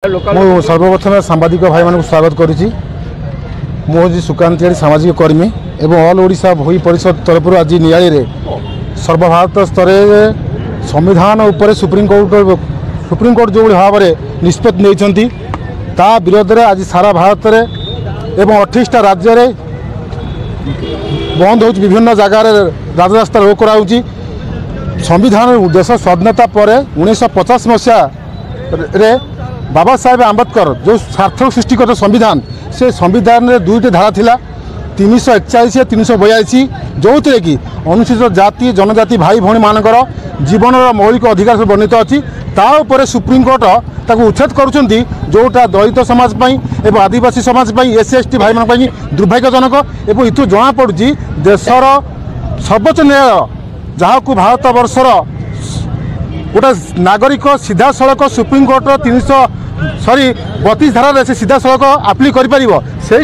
सर्वप्रथम सांबादिक भाई मानक स्वागत करुच्ची मुझे सुकांत सामाजिक कर्मी एवं ऑल ओडिशा भोई परिषद तरफ आज नियाली सर्वभारत स्तर संविधान उपर सुप्रीमकोर्ट जो भाव में निष्पत्ति नहीं ता विरोध में आज सारा भारत में एवं 28टा राज्य में बंद हो विभिन्न जगार राजरास्ता रोक कराऊँगी। संविधान देश स्वाधीनता पर 1950 मसीह बाबा साहेब आम्बेडकर जो सार्थक सृष्टिगत संविधान से संविधान में दुईटी धारा थिला 341 और 342 जो थे कि अनुसूचित जाति जनजाति भाई भौणी मानकर जीवन मौलिक अधिकार से वर्णित अच्छी तापर सुप्रीमकोर्ट ताकू उच्छेद करुँच जोटा दलित समाज एवं आदिवासी समाज एस टी भाई मान दुर्भाग्यजनक एवं इतु जमापड़ी देशर सर्वोच्च न्यायालय जहाँ को भारत वर्षर गोटे नागरिक सीधा सड़क सुप्रीमकोर्टर 32 धारा से सीधा सड़क आप्ली कर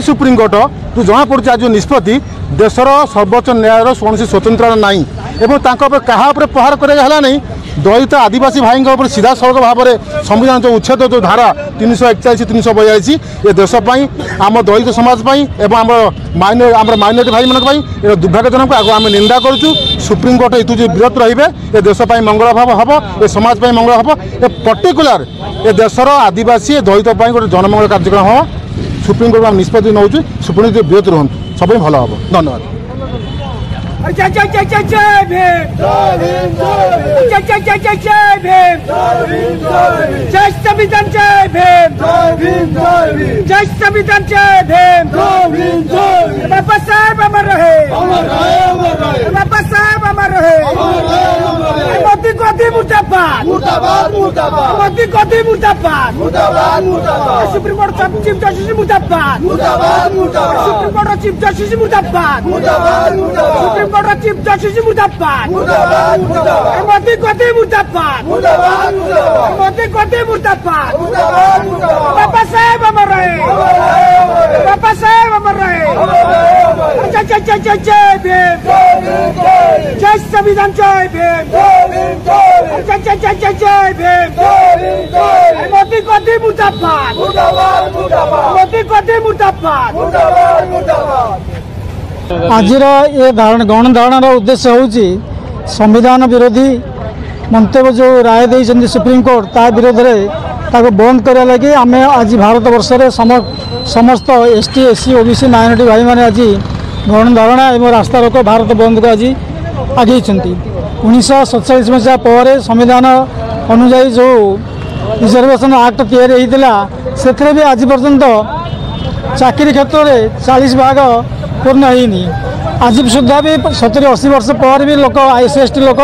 सुप्रीमकोर्ट जो जमापड़ी आज निष्पत्ति देशर सर्वोच्च न्यायालय कौन स्वतंत्र ना एवं क्या प्रहार कराला नहीं दलित आदिवासी भाई सीधा सड़क भाव में संविधान जो उच्छेद जो धारा 341 342 ये देशपाई आम दलित समाज एवं आम माइनॉरिटी भाई मानक दुर्भाग्यजनक आम निंदा करुँ। सुप्रीमकोर्ट इतु जो विरत रे ये देशपाई मंगल भाव हम ये समाज मंगल हम ये पर्टिकुलर ये देशर आदिवासी दलित गोटे जनमंगल कार्यक्रम हम सुप्रीमकोर्ट आम निष्पत्ति नौ सुप्रीमकोर्ट विरत रुहतु सब भल हम। धन्यवाद। जय जय जय जय जय भीम जय जय जय जय जय भीम जय संविधान जय भीम जय संविधान जय भीम बाबा साहेब अमर रहे बाबा साहेब अमर रहे मोदी गोदी मुर्दाबाद मोदी गोदी मुर्दाबाद सुप्रीम कोर्ट चीफ जस्टिस मुर्दाबाद सुप्रीम कोर्ट चीफ जस्टिस मुर्दाबाद सुप्रीम कोर्ट चीफ जस्टिस मुर्दाबाद मोदी गोदी मुर्दाबाद मोदी गोदी मुर्दाबाद बाबा साहेब अमर रहे बाबा साहेब अमर रहे जय जय जय जय जय भीम जय संविधान जय भीम जय जय जय जय जय भीम मोदी गोदी मुर्दाबाद मोदी गोदी मुर्दाबाद। आज ये गणधारण उद्देश्य हूँ संविधान विरोधी मंतव्य जो राय दे सुप्रीमकोर्ट ता विरोध में बंद करने लगी आम आज भारत वर्ष समस्त ST SC OBC माइनॉरिटी भाई मैंने आज गणधारणा एवं रास्ता रोक भारत बंद को आज आगे 1947 मसीहा पर संविधान अनुजाई जो रिजर्वेशन एक्ट या भी आज पर्यंत चाकरी क्षेत्र में 40 भाग पूर्ण होनी आज सुधा भी 70-80 वर्ष पर भी लोक SC ST लोक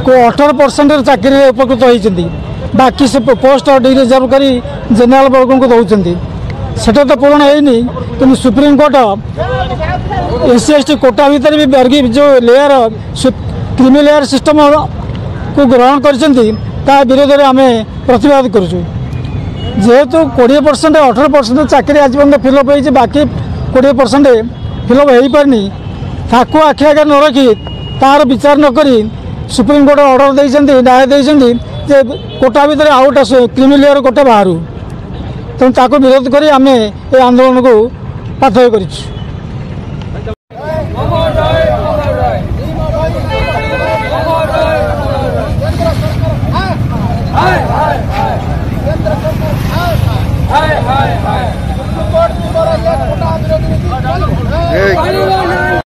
को 18% चाकरी उपकृत होती बाकी से पोस्ट रिजर्व कर जेनेल वर्ग को दौरान सेटा तो पूर्ण होनी कि सुप्रीमकोर्ट SC ST कोटा भीतर भी वर्ग जो लेयर क्रीमी लेयर सिस्टम को ग्रहण कर विरोध में आम प्रतिवाद करूँ जेहेतु 20% 18% चाकरी आज पर्यटन फिलअप हो बाकी 20% फिलअप हो पारनी ताकू आखि आगे न रखी तार विचार नक सुप्रीमकोर्ट ऑर्डर देते न्याय देते जे कोटा भितर आउट क्रीमी लेयर कोटा बाहर तेणु ताको विरोध कर आम ये आंदोलन को पाथय कर।